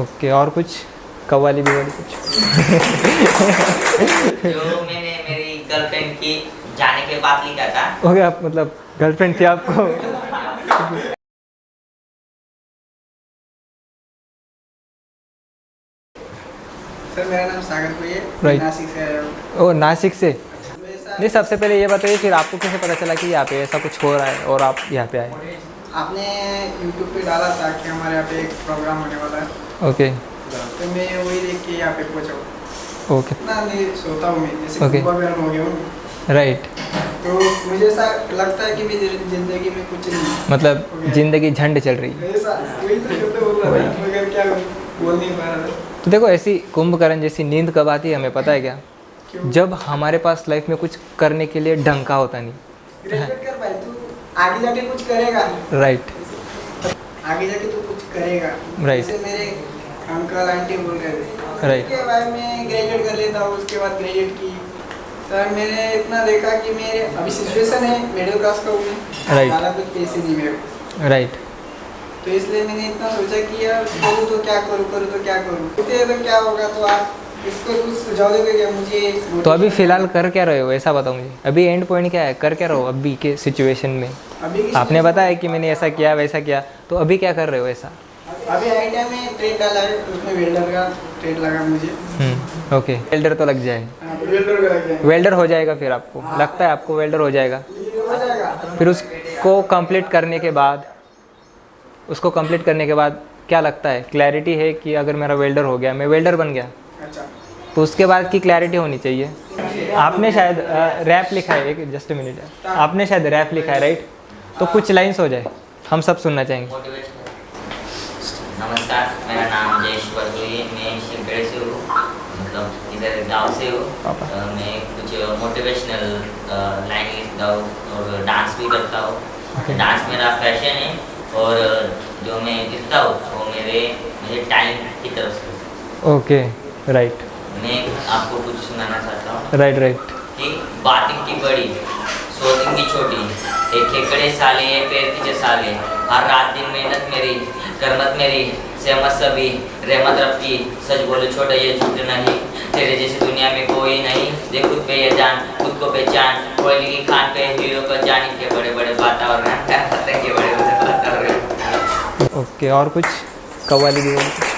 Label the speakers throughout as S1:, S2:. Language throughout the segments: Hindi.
S1: ओके, और कुछ कव्वाली बिवाली कुछ?
S2: जो मैंने मेरी गर्लफ्रेंड की जाने के बाद लिखा था।
S1: हो गया, मतलब गर्लफ्रेंड थी आपको?
S3: सर मेरा नाम सागर कोई है,
S1: Right.
S3: नासिक से आया हूँ।
S1: ओ, नासिक से?
S3: मेरे
S1: नहीं, सबसे पहले ये बताइए फिर आपको कैसे पता चला कि यहाँ पे ऐसा कुछ हो रहा है और आप यहाँ पे आए?
S3: साथ आपने YouTube पे डाला था कि हमारे यहाँ पे एक प्रोग्राम होने वाला है,
S1: ओके
S3: तो मैं वही देख के यहाँ पे पहुँचा हूँ।
S1: ओके
S3: इतना नहीं सोता हूँ मैं, जैसे
S1: Okay.
S3: कुंभा मेरा हो गया हूँ,
S1: राइट।
S3: तो मुझे ऐसा लगता है कि मेरी ज़िंदगी में कुछ नहीं,
S1: मतलब ज़िंदगी झंड चल रही है।
S3: ऐसा वही तो शब्द बोल रहा था, मगर क्या बोल नहीं पा रहा था।
S1: तो देखो, ऐसी कुंभकर्ण जैसी नींद कब आती है हमें पता है क्या?
S3: क्यों?
S1: जब हमारे पास लाइफ में कुछ करने के लिए ढंग का होता नहीं।
S3: ग्रेजुएट कर भाई, तू आगे जाके कुछ करेगा,
S1: राइट
S3: आगे जाके तू कुछ करेगा।
S1: Right.
S3: जैसे मेरे अंकल आंटी बोल रहे थे,
S1: Right.
S3: ठीक है भाई मैं ग्रेजुएट कर लेता हूँ, उसके बाद ग्रेजुएट की। सर मैंने इतना देखा कि मेरे अभी सिचुएशन है, मिडिल क्लास का हूँ मैं,
S1: Right.
S3: ज़्यादा कुछ पैसे नहीं मेरे को,
S1: राइट।
S3: तो इसलिए मैंने इतना सोचा कि यार करूँ तो क्या करूँ, करूँ तो क्या करूँ, इतने तो क्या होगा। तो आप इसको कुछ सुझाव दोगे क्या मुझे?
S1: तो अभी फ़िलहाल कर क्या रहे हो ऐसा बताओ मुझे। अभी एंड पॉइंट क्या है, कर क्या रहे हो अभी के सिचुएशन में?
S3: अभी की
S1: आपने बताया कि मैंने ऐसा किया वैसा किया, तो अभी क्या कर रहे हो ऐसा?
S3: अभी आइडिया में ट्रेड डाला है, उसमें वेल्डर का ट्रेड लगा मुझे।
S1: ओके, वेल्डर तो लग जाए।
S3: वेल्डर का लग जाएगा,
S1: वेल्डर हो जाएगा फिर आपको? लगता है आपको वेल्डर हो जाएगा?
S3: हो जाएगा।
S1: फिर उसको कंप्लीट करने के बाद, क्या लगता है, क्लैरिटी है कि अगर मेरा वेल्डर हो गया, मैं वेल्डर बन गया,
S3: अच्छा,
S1: तो उसके बाद की क्लैरिटी होनी चाहिए। आपने शायद रैप लिखा है, एक जस्ट मिनट, आपने शायद रैप लिखा है राइट? तो कुछ लाइन्स हो जाए, हम सब सुनना चाहेंगे।
S2: मोटिवेशनल। नमस्कार, मेरा नाम जयेश बरदोई, मैं शिवगढ़ से हूँ, मतलब इधर गांव से हूँ। मैं कुछ मोटिवेशनल लाइन लिखता हूँ और डांस भी करता हूँ। डांस मेरा पैशन है और जो मैं लिखता हूँ वो मेरे टाइम की तरफ से।
S1: ओके, राइट
S2: मैं आपको कुछ सुनाना चाहता हूँ
S1: राइट।
S2: कि बातिंग की बड़ी, सोतिंग की छोटी, एक खेकड़े साले ये पैर की साले, हर रात दिन मेहनत मेरी, करमत मेरी, सहमत सभी, रहमत रब की, सच बोलो छोटा ये झूठ नहीं, तेरे जैसी दुनिया में कोई नहीं, देख खुद पे ये जान, खुद को पहचान, कोयले की खान पे हीरो को जानी के बड़े बड़े वातावरण के बड़े बड़े वातावरण।
S1: ओके, और कुछ कव्वाली बिवाली कुछ?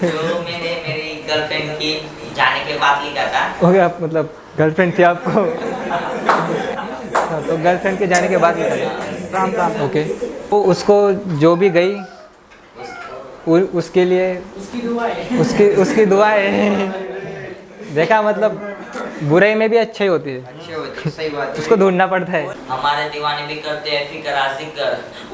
S2: जो मैंने मेरी गर्लफ्रेंड की जाने के बाद लिखा था।
S1: हो गया, मतलब गर्लफ्रेंड थी आपको? तो गर्लफ्रेंड के जाने के बाद निकला। ओके, तो उसको जो भी गई उसके लिए उसकी दुआ है। देखा, मतलब बुराई में भी अच्छी होती है,
S2: अच्छे होते, सही बात है।
S1: उसको ढूंढना पड़ता है।
S2: हमारे दीवाने भी करते हैं फिक्र जिक्र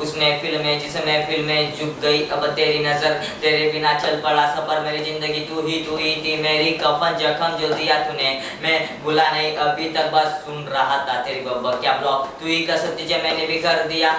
S2: उस महफिल में जिस महफिल में झुक गई अब तेरी नजर, तेरे बिना चल पड़ा सफर, मेरी जिंदगी तू ही थी, मेरी कफन जख्म जो दिया तूने, मैं भूला नहीं अभी तक, बस सुन रहा था तेरी बब्बा क्या ब्लॉग, तू ही कसम तुझे मैंने भी कर दिया,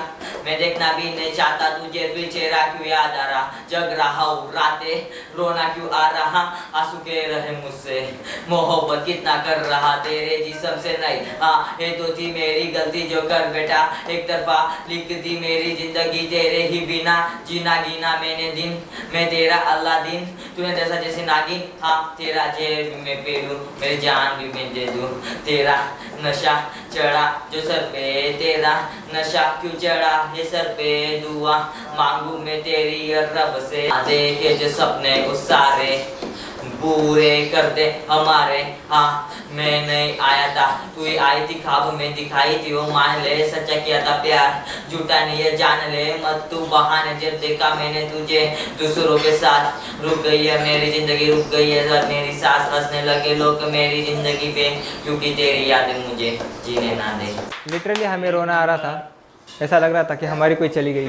S2: मैं देखना भी नहीं चाहता तुझे, फिर चेहरा क्यों याद आ रहा, जग रहा हूँ रातें, रोना क्यों आ रहा, आंसू के रहे मुझसे, मोहब्बत कितना कर रहा तेरे जिस्म से नहीं, हाँ ये तो थी मेरी गलती जो कर बेटा, एक तरफा लिख दी मेरी जिंदगी तेरे ही बिना, जीना गीना मैंने दिन, मैं तेरा अल्लाह दिन, तूने जैसा जैसे नागिन, हाँ तेरा जेब में पे लूं, मेरी जान भी मैं दे दूं, तेरा नशा चढ़ा जो सर पे, तेरा नशा क्यों चढ़ा ये सर पे, दुआ मांगू मैं तेरी रब से, देखे जो सपने उस सारे पूरे कर दे हमारे, हाँ मैं नहीं आया था तू ही आई थी, ख्वाब में दिखाई थी वो, मान ले सच्चा किया था प्यार, झूठा नहीं है जान ले मत तू बहाने, जब देखा मैंने तुझे दूसरों के साथ, रुक गई है मेरी जिंदगी, रुक गई है सर मेरी सांस, हंसने लगे लोग मेरी जिंदगी पे, क्योंकि तेरी यादें मुझे जीने ना दे।
S1: लिटरली हमें रोना आ रहा था, ऐसा लग रहा था कि हमारी कोई चली गई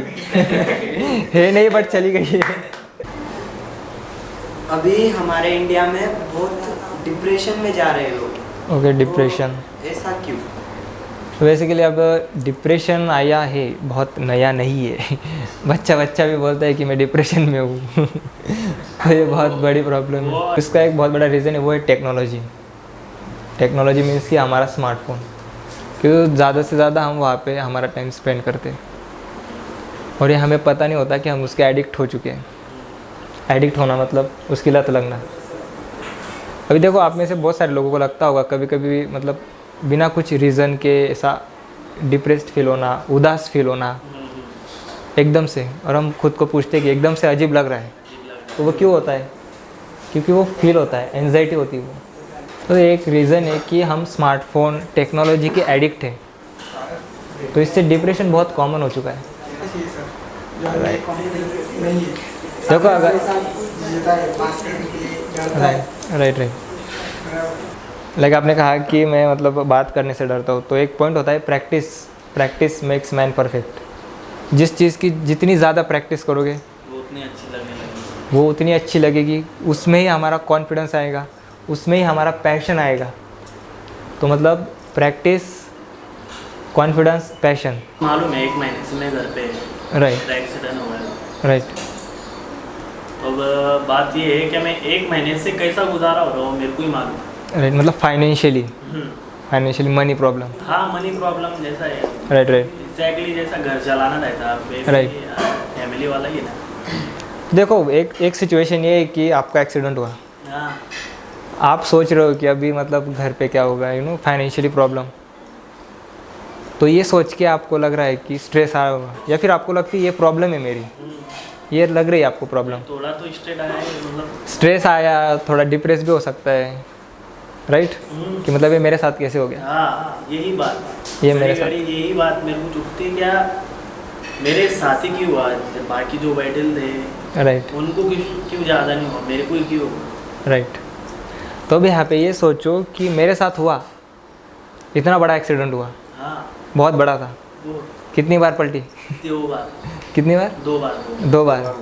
S1: है नहीं, बट चली गई है।
S4: अभी हमारे इंडिया में बहुत डिप्रेशन में जा रहे हैं लोग।
S1: Okay, depression.
S4: तो ऐसा क्यों?
S1: तो बेसिकली अब डिप्रेशन आया है, बहुत नया नहीं है। बच्चा भी बोलता है कि मैं डिप्रेशन में हूँ। तो ये बहुत बड़ी प्रॉब्लम है। इसका एक बहुत बड़ा रीज़न है, वो है टेक्नोलॉजी। टेक्नोलॉजी मीन्स कि हमारा स्मार्टफोन, क्योंकि ज़्यादा से ज़्यादा हम वहाँ पे हमारा टाइम स्पेंड करते हैं। और ये हमें पता नहीं होता कि हम उसके एडिक्ट हो चुके हैं। एडिक्ट होना मतलब उसकी लत लगना। अभी देखो आप में से बहुत सारे लोगों को लगता होगा कभी कभी मतलब बिना कुछ रीज़न के ऐसा डिप्रेस्ड फील होना, उदास फील होना एकदम से, और हम खुद को पूछते हैं कि एकदम से अजीब लग रहा है, तो वो क्यों होता है? क्योंकि वो फील होता है, एंजाइटी होती है वो। तो एक रीज़न है कि हम स्मार्टफोन टेक्नोलॉजी के एडिक्ट हैं, तो इससे डिप्रेशन बहुत कॉमन हो चुका है। देखो अगर राइट लाइक आपने कहा कि मैं मतलब बात करने से डरता हूँ, तो एक पॉइंट होता है प्रैक्टिस मेक्स मैन परफेक्ट। जिस चीज़ की जितनी ज़्यादा प्रैक्टिस करोगे वो उतनी अच्छी लगेगी, उसमें ही हमारा कॉन्फिडेंस आएगा, उसमें ही हमारा पैशन आएगा। तो मतलब प्रैक्टिस, कॉन्फिडेंस, पैशन।
S5: मालूम है 1 महीने से मैं घर पे
S1: राइट
S5: एक्सीडेंट हुआ है।
S1: राइट।
S5: अब बात ये है कि मैं 1 महीने से कैसा गुजारा हो रहा हूँ मेरे को ही मालूम।
S1: राइट मतलब फाइनेंशियली मनी प्रॉब्लम।
S5: हाँ, मनी प्रॉब्लम जैसा है।
S1: राइट
S5: एग्जैक्टली जैसा घर चलाना रहता है,
S1: Right.
S5: फैमिली वाला ही है ना।
S1: देखो एक सिचुएशन ये है कि आपका एक्सीडेंट हुआ,
S5: हाँ,
S1: आप सोच रहे हो कि अभी मतलब घर पे क्या होगा, फाइनेंशियली प्रॉब्लम। तो ये सोच के आपको लग रहा है कि स्ट्रेस आया होगा, या फिर आपको लगती है ये प्रॉब्लम है मेरी, ये लग रही है आपको प्रॉब्लम।
S5: थोड़ा तो स्ट्रेस आया है, मतलब
S1: स्ट्रेस आया, थोड़ा डिप्रेस भी हो सकता है, राइट कि मतलब ये मेरे साथ कैसे हो गया।
S5: हाँ, यही बात,
S1: ये मेरे
S5: घड़ी यही बात मेरे को चुभती है, क्या मेरे साथी क्यों हुआ, बाकी जो बैठे थे
S1: राइट
S5: उनको क्यों ज़्यादा नहीं हुआ, मेरे को ही क्यों हुआ।
S1: राइट। तो भी यहाँ पे ये सोचो कि मेरे साथ हुआ, इतना बड़ा एक्सीडेंट हुआ,
S5: हाँ,
S1: बहुत बड़ा था,
S5: वो
S1: कितनी बार पलटी,
S5: 2 बार,
S1: कितनी बार,
S5: 2 बार,
S1: 2 बार।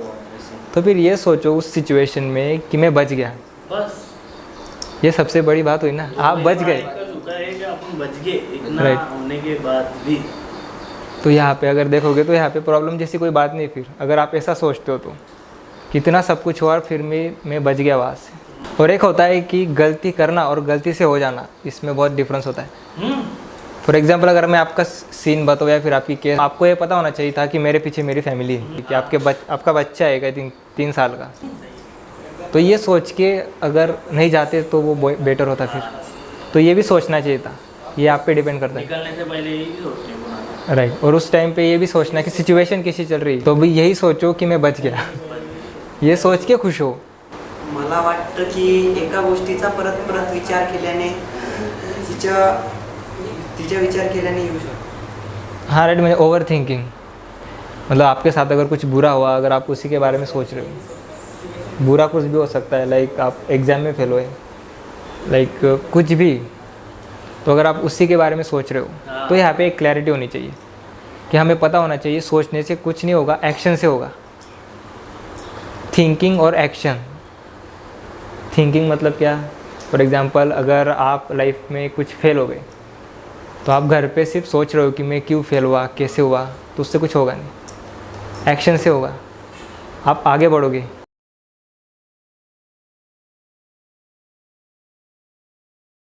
S1: तो फिर ये सोचो उस सिचुएशन में कि मैं बच गया,
S5: बस
S1: ये सबसे बड़ी बात हुई ना, आप बच गए।
S5: शुक्र है कि अपन बच गए, इतना
S1: Right.
S5: होने के बाद भी।
S1: तो यहाँ पे अगर देखोगे तो यहाँ पे प्रॉब्लम जैसी कोई बात नहीं। फिर अगर आप ऐसा सोचते हो तो कितना सब कुछ हुआ और फिर मैं बच गया वहाँ से। और एक होता है कि गलती करना और गलती से हो जाना, इसमें बहुत डिफरेंस होता है। फॉर एग्जाम्पल अगर मैं आपका सीन बताऊँ या फिर आपकी केस, आपको ये पता होना चाहिए था कि मेरे पीछे मेरी फैमिली है, कि आपका बच्चा है 3 साल का। तो ये सोच के अगर नहीं जाते तो वो बेटर होता फिर। तो ये भी सोचना चाहिए था, ये आप पे डिपेंड करता है।
S5: निकलने से पहले यही सोचते हैं।
S1: राइट। और उस टाइम पे ये भी सोचना कि सिचुएशन कैसी चल रही है, तो भी यही सोचो की मैं बच गया, ये सोच के खुश हो।
S4: मला वाटतं की एका गोष्टीचा परत परत विचार केल्याने तिचा विचार केल्याने येऊ शकतो।
S1: हाँ राइट, म्हणजे ओवर थिंकिंग, मतलब आपके साथ अगर कुछ बुरा हुआ, अगर आप उसी के बारे में सोच रहे हो, बुरा कुछ भी हो सकता है, लाइक आप एग्ज़ाम में फेल हुए, लाइक कुछ भी, तो अगर आप उसी के बारे में सोच रहे हो तो यहाँ पे एक क्लैरिटी होनी चाहिए कि हमें पता होना चाहिए सोचने से कुछ नहीं होगा, एक्शन से होगा। थिंकिंग और एक्शन। थिंकिंग मतलब क्या, फॉर एग्ज़ाम्पल अगर आप लाइफ में कुछ फेल हो गए तो आप घर पे सिर्फ सोच रहे हो कि मैं क्यों फेल हुआ, कैसे हुआ, तो उससे कुछ होगा नहीं। एक्शन से होगा, आप आगे बढ़ोगे,